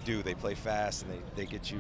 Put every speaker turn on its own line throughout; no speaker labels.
do. They play fast and they get you,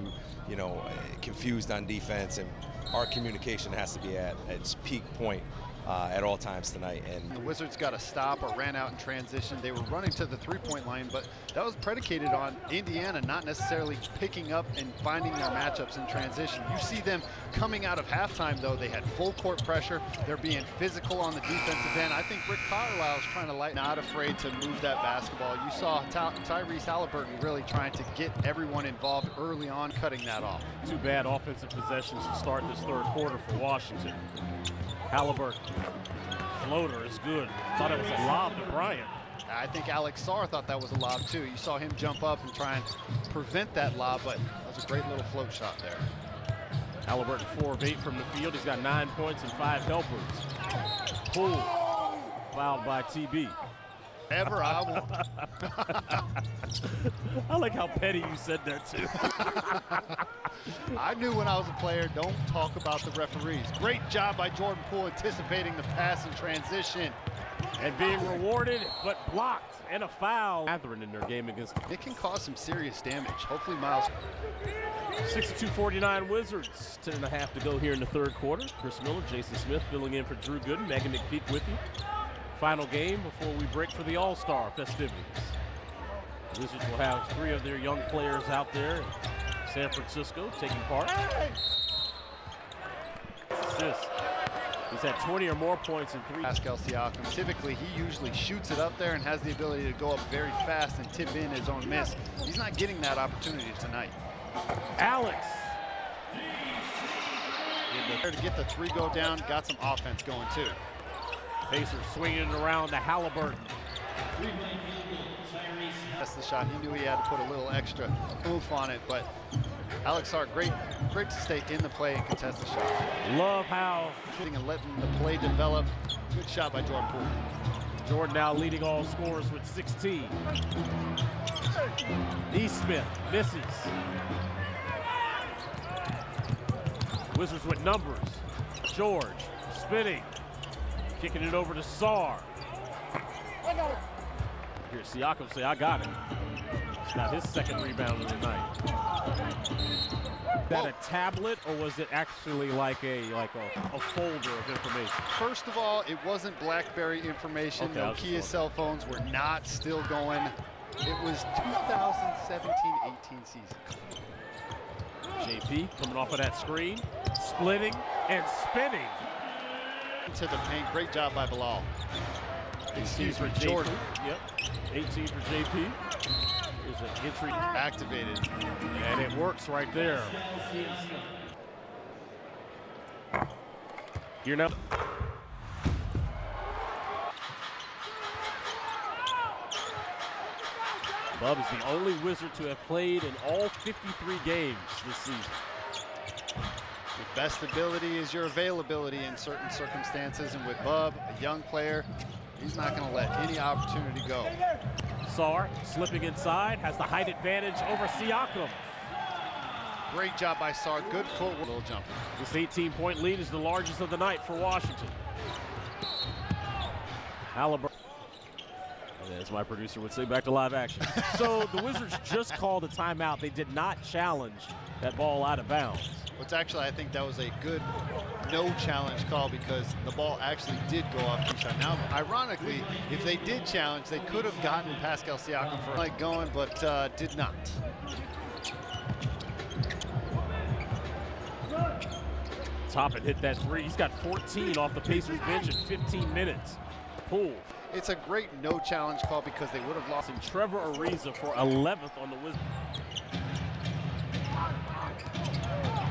you know, confused on defense. And our communication has to be at its peak point at all times tonight. And
the Wizards got a stop or ran out in transition. They were running to the three-point line, but that was predicated on Indiana not necessarily picking up and finding their matchups in transition. You see them coming out of halftime, though. They had full court pressure. They're being physical on the defensive end. I think Rick Carlisle is trying to not afraid to move that basketball. You saw Tyrese Haliburton really trying to get everyone involved early on, cutting that off.
Two bad offensive possessions to start this third quarter for Washington. Haliburton, floater is good. Thought it was a lob to Bryant.
I think Alex Sarr thought that was a lob too. You saw him jump up and try and prevent that lob, but that was a great little float shot there.
Haliburton 4 of 8 from the field. He's got 9 points and 5 helpers. Poole, fouled by TB.
Ever I want.
I like how petty you said that too.
I knew when I was a player, don't talk about the referees. Great job by Jordan Poole anticipating the pass in transition.
And being rewarded, but blocked, and a foul. Catherine in their game against.
It can cause some serious damage. Hopefully Miles.
62-49 Wizards. 10.5 to go here in the third quarter. Chris Miller, Jason Smith filling in for Drew Gooden. Megan McPeak with you. Final game before we break for the All-Star festivities. The Wizards will have 3 of their young players out there in San Francisco taking part. Assist. He's had 20 or more points in 3.
Pascal Siakam, typically he usually shoots it up there and has the ability to go up very fast and tip in his own miss. He's not getting that opportunity tonight.
Alex.
To get the 3 go down, got some offense going too.
Pacers swinging it around to Haliburton.
That's the shot. He knew he had to put a little extra oomph on it, but Alex Sarr, great to stay in the play and contest the shot.
Love how
shooting and letting the play develop. Good shot by Jordan Poole.
Jordan now leading all scorers with 16. Nesmith misses. Wizards with numbers. George spinning. Kicking it over to Sarr. Here's Siakam say, I got it. It's got his second rebound of the night. Is that a tablet, or was it actually like a folder of information?
First of all, it wasn't BlackBerry information.
Okay,
Nokia cell phones were not still going. It was 2017-18 season.
JP coming off of that screen, splitting and spinning.
To the paint, great job by Bilal.
18 for Jordan. Yep, 18 for JP. There's an entry
activated.
And it works right there. Here now. Bub is the only Wizard to have played in all 53 games this season.
Your best ability is your availability in certain circumstances, and with Bub, a young player, he's not going to let any opportunity go.
Sarr slipping inside, has the height advantage over Siakam.
Great job by Sarr, good footwork. Little jumper.
This 18-point lead is the largest of the night for Washington. Haliburton. As my producer would say, back to live action. So the Wizards just called a timeout. They did not challenge that ball out of bounds.
Which actually, I think that was a good no challenge call because the ball actually did go off Keyshawn. Now, ironically, if they did challenge, they could have gotten Pascal Siakam for like going, but did not.
Toppin hit that 3. He's got 14 off the Pacers bench in 15 minutes. Poole.
It's a great no challenge call because they would have lost.
And Trevor Ariza for 11th on the Wizards.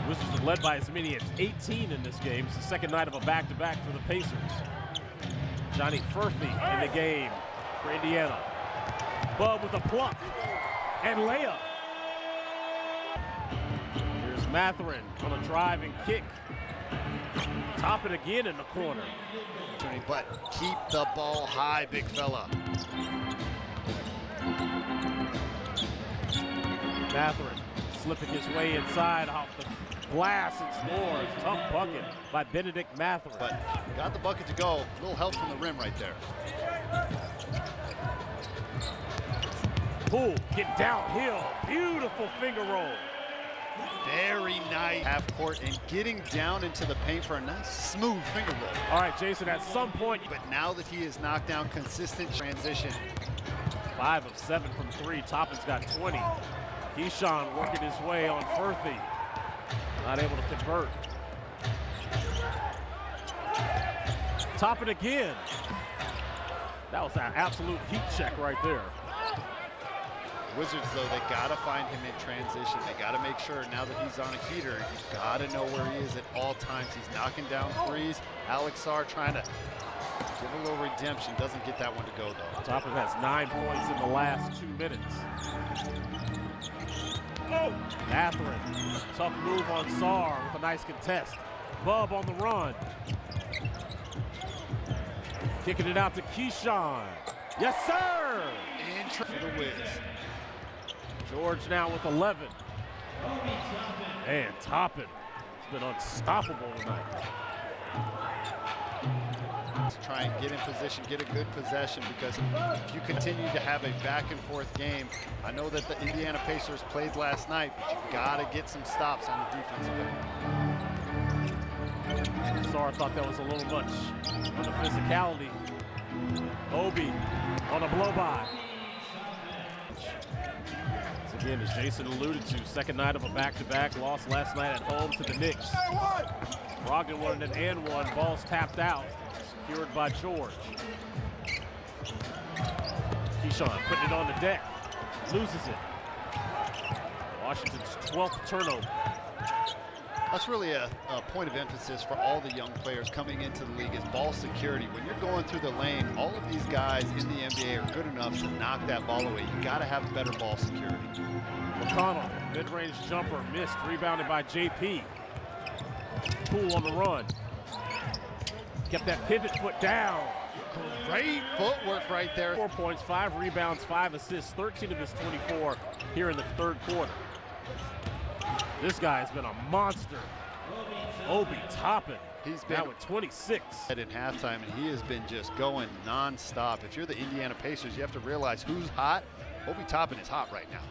Wizards have led by as many as 18 in this game. It's the second night of a back-to-back for the Pacers. Johnny Furphy in the game for Indiana. Bub with a pluck and layup. Here's Mathurin on a drive and kick. Top it again in the corner.
But keep the ball high, big fella.
Mathurin slipping his way inside off the glass and scores. Tough bucket by Benedict Mathurin.
But got the bucket to go. A little help from the rim right there.
Poole getting downhill. Beautiful finger roll.
Very nice half court and getting down into the paint for a nice smooth finger roll.
All right, Jason, at some point.
But now that he has knocked down consistent transition.
5 of 7 from 3. Toppin's got 20. Keyshawn working his way on Furthy. Not able to convert. Toppin again. That was an absolute heat check right there.
Wizards, though, they got to find him in transition. They got to make sure now that he's on a heater, he's got to know where he is at all times. He's knocking down threes. Alex Sarr trying to give a little redemption. Doesn't get that one to go, though.
Toppin has 9 points in the last 2 minutes. Mathurin, tough move on Sarr with a nice contest. Bub on the run. Kicking it out to Keyshawn. Yes, sir!
And for the Wiz.
George now with 11. And Toppin has been unstoppable tonight.
Try and get in position, get a good possession, because if you continue to have a back and forth game, I know that the Indiana Pacers played last night, but you gotta get some stops on the defensive end.
Sarr thought that was a little much on the physicality. Obi on a blow-by. Again, as Jason alluded to, second night of a back-to-back, lost last night at home to the Knicks. Brogdon wanted an and one, ball's tapped out, secured by George. Keyshawn putting it on the deck, loses it. Washington's 12th turnover.
That's really a point of emphasis for all the young players coming into the league is ball security. When you're going through the lane, all of these guys in the NBA are good enough to knock that ball away. You got to have better ball security.
McConnell, mid-range jumper, missed, rebounded by JP. Poole on the run. Kept that pivot foot down.
Great footwork right there.
4 points, 5 rebounds, 5 assists, 13 of his 24 here in the third quarter. This guy has been a monster. Obi Toppin.
He's been
now with 26.
In halftime, and he has been just going non-stop. If you're the Indiana Pacers, you have to realize who's hot. Obi Toppin is hot right now.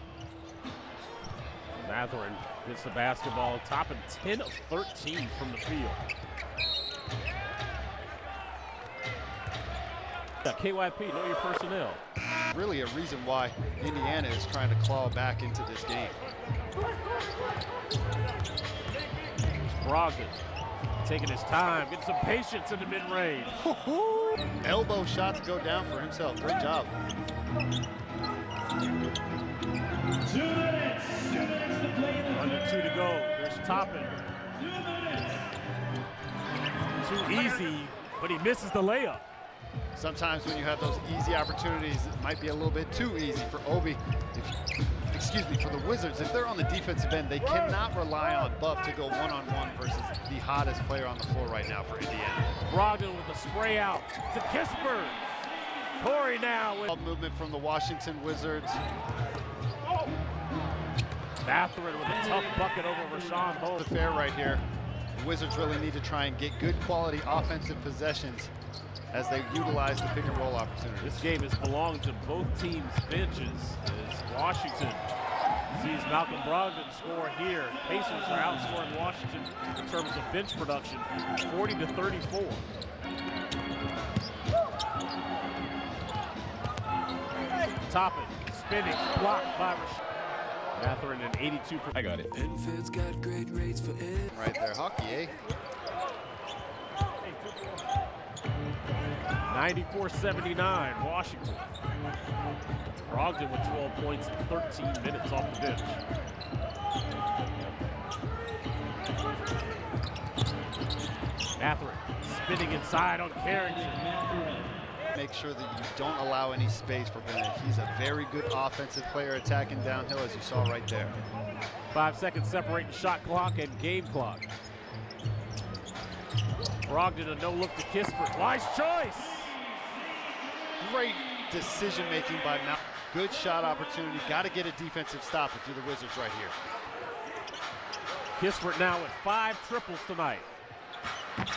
Mathurin gets the basketball. Toppin 10 of 13 from the field. KYP, know your personnel.
Really a reason why Indiana is trying to claw back into this game.
Brogdon taking his time, getting some patience in the mid-range.
Elbow shot to go down for himself. Great job.
2 minutes. 2 minutes to play in the
Under 2 to go. There's Toppin.
2 minutes.
Too easy, but he misses the layup.
Sometimes when you have those easy opportunities, it might be a little bit too easy for Obi. For the Wizards, if they're on the defensive end, they cannot rely on Buff to go one-on-one versus the hottest player on the floor right now for Indiana.
Brogdon with the spray out to Kispert. Corey now with
Movement from the Washington Wizards.
Mathurin with a tough bucket over Rashawn
The
Holmes.
fair right here. The Wizards really need to try and get good quality offensive possessions as they utilize the pick and roll opportunities.
This game has belonged to both teams' benches as Washington sees Malcolm Brogdon score here. Pacers are outscoring Washington in terms of bench production, 40-34. Toppin, spinning, blocked by Mathurin, an 82%. I got it.
Enfield's got great rates for it.
Right there, hockey, eh?
94-79, Washington. Brogdon with 12 points in 13 minutes off the bench. Mathurin spinning inside on Carrington.
Make sure that you don't allow any space for Bennett. He's a very good offensive player attacking downhill, as you saw right there.
5 seconds separating shot clock and game clock. Brogdon a no-look to Kispert. Wise choice!
Great decision-making by Mount. Good shot opportunity. Got to get a defensive stop if you're the Wizards right here.
Kispert now with 5 triples tonight.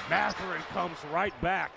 Mathurin comes right back.